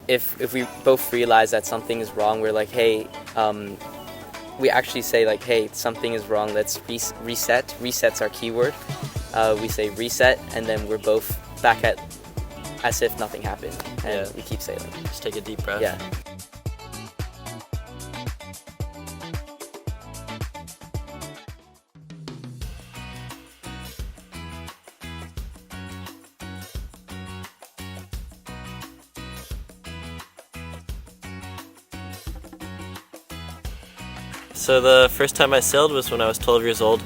if we both realize that something is wrong, we're like, hey, we actually say like, hey, something is wrong, let's reset. Reset's our keyword. We say reset, and then we're both back at as if nothing happened, and we keep sailing. Just take a deep breath. Yeah. So the first time I sailed was when I was 12 years old.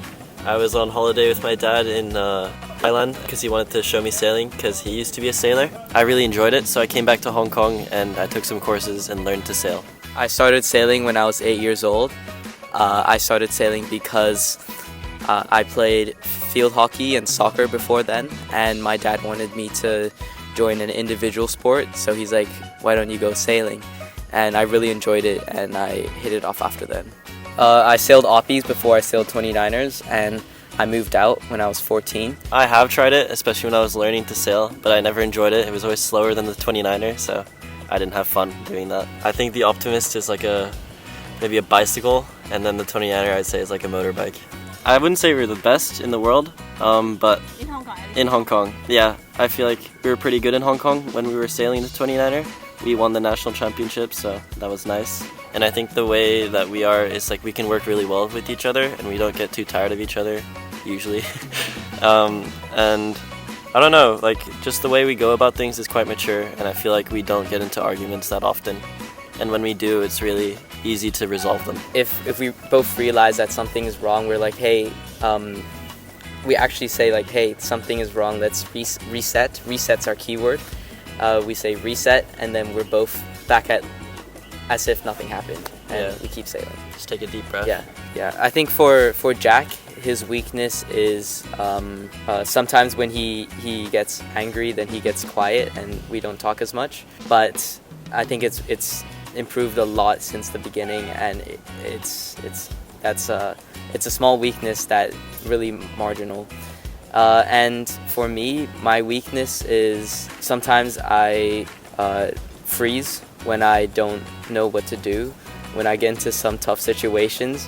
I was on holiday with my dad in Thailand because he wanted to show me sailing because he used to be a sailor. I really enjoyed it, so I came back to Hong Kong and I took some courses and learned to sail. I started sailing when I was 8 years old. I started sailing because I played field hockey and soccer before then, and my dad wanted me to join an individual sport, so he's like, why don't you go sailing? And I really enjoyed it, and I hit it off after then. I sailed Oppies before I sailed 29ers, and I moved out when I was 14. I have tried it, especially when I was learning to sail, but I never enjoyed it. It was always slower than the 29er, so I didn't have fun doing that. I think the Optimist is like maybe a bicycle, and then the 29er I'd say is like a motorbike. I wouldn't say we're the best in the world, but in Hong Kong, yeah. I feel like we were pretty good in Hong Kong when we were sailing the 29er. We won the national championship, so that was nice. And I think the way that we are is like we can work really well with each other and we don't get too tired of each other, usually. And I don't know, like just the way we go about things is quite mature, and I feel like we don't get into arguments that often. And when we do, it's really easy to resolve them. If we both realize that something is wrong, we're like, hey, we actually say like, hey, something is wrong, let's reset. Reset's our keyword. We say reset, and then we're both back at as if nothing happened, and we keep sailing. Just take a deep breath. Yeah. I think for Jack, his weakness is sometimes when he gets angry, then he gets quiet, and we don't talk as much. But I think it's improved a lot since the beginning, and it's a small weakness that really marginal. And for me, my weakness is sometimes I freeze when I don't know what to do. When I get into some tough situations,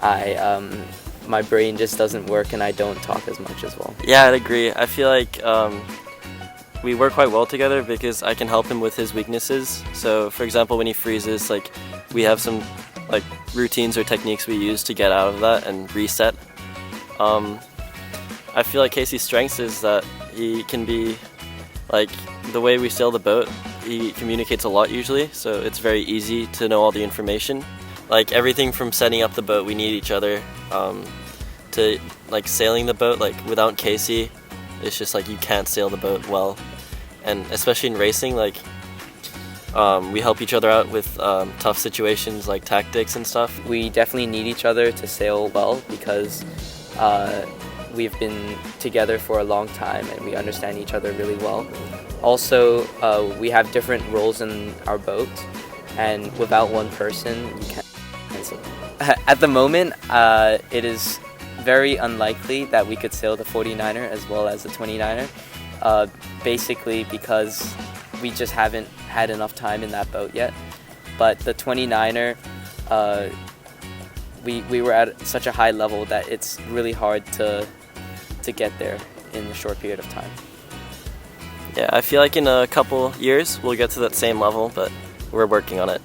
my brain just doesn't work and I don't talk as much as well. Yeah, I'd agree. I feel like we work quite well together because I can help him with his weaknesses. So for example, when he freezes, like we have some like routines or techniques we use to get out of that and reset. I feel like Casey's strengths is that he can be, like, the way we sail the boat, he communicates a lot usually, so it's very easy to know all the information. Like, everything from setting up the boat, we need each other, to, like, sailing the boat, like, without Casey, it's just, like, you can't sail the boat well. And especially in racing, like, we help each other out with tough situations, like tactics and stuff. We definitely need each other to sail well because we've been together for a long time and we understand each other really well. Also, we have different roles in our boat, and without one person, you can't sail. At the moment, it is very unlikely that we could sail the 49er as well as the 29er, basically because we just haven't had enough time in that boat yet. But the 29er, we were at such a high level that it's really hard to get there in a short period of time. Yeah, I feel like in a couple years we'll get to that same level, but we're working on it.